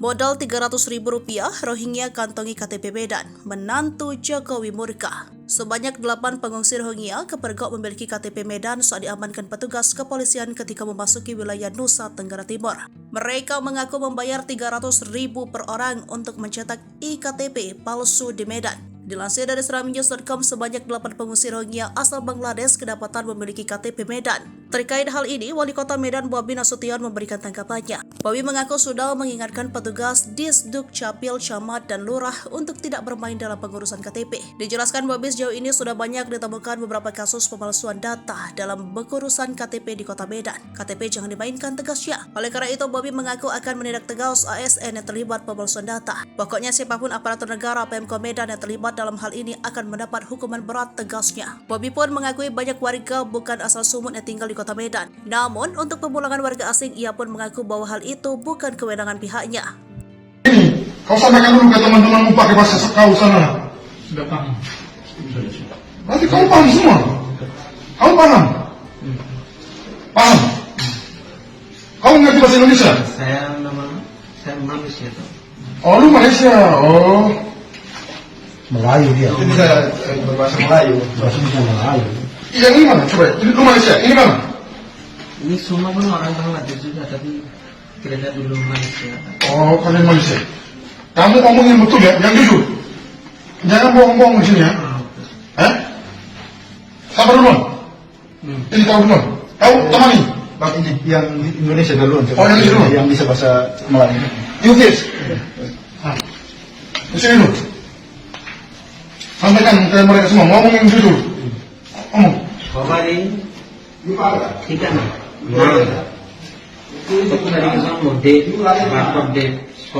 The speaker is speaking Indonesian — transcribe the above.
Modal Rp300.000, Rohingya kantongi KTP Medan, menantu Jokowi murka. Sebanyak 8 pengungsi Rohingya kepergok memiliki KTP Medan saat diamankan petugas kepolisian ketika memasuki wilayah Nusa Tenggara Timur. Mereka mengaku membayar Rp300.000 per orang untuk mencetak iktp palsu di Medan. Dilansir dari seramnews.com, sebanyak 8 pengungsi Rohingya asal Bangladesh kedapatan memiliki KTP Medan. Terkait hal ini, Wali Kota Medan Bobi Nasution memberikan tanggapannya. Bobi mengaku sudah mengingatkan petugas Disduk Capil, Camat, dan Lurah untuk tidak bermain dalam pengurusan KTP. Dijelaskan Bobi, sejauh ini sudah banyak ditemukan beberapa kasus pemalsuan data dalam pengurusan KTP di Kota Medan. KTP jangan dimainkan, tegasnya. Oleh karena itu, Bobi mengaku akan menindak tegas ASN yang terlibat pemalsuan data. Pokoknya siapapun aparatur negara Pemko Medan yang terlibat dalam hal ini akan mendapat hukuman berat, tegasnya. Bobi pun mengakui banyak warga bukan asal sumut yang tinggal di Kota Medan. Namun, untuk pemulangan warga asing, ia pun mengaku bahwa hal itu bukan kewenangan pihaknya. Ini, kau sampaikan dulu ke teman-temanmu pakai bahasa kau sana. Sudah paham. Berarti kau paham semua. Kau paham? Paham? Kau ngerti bahasa Indonesia? Saya Malaysia. Oh, lu Malaysia. Oh, Melayu dia. jadi bisa berbahasa Melayu. Bahasanya Melayu. Yang ini mana? Coba, ini lu Malaysia. Ini mana? Ini semua pun orang Bangladesh juga, tapi kita dulu Malaysia. Oh, kalian Malaysia. Kamu ngomongin betul ya, yang jujur. Jangan bohong-bohong di sini ya. Eh? Sabar duluan. Ini kau duluan. Kau temani. Bang, ini yang Indonesia duluan. Oh, yang Indonesia duluan. Yang bisa bahasa Melayu. You first. Di sini dulu. Sampaikan ke mereka semua, ngomong yang jujur. Ngomong. Kemarin kita nah, itu dari kita mode, update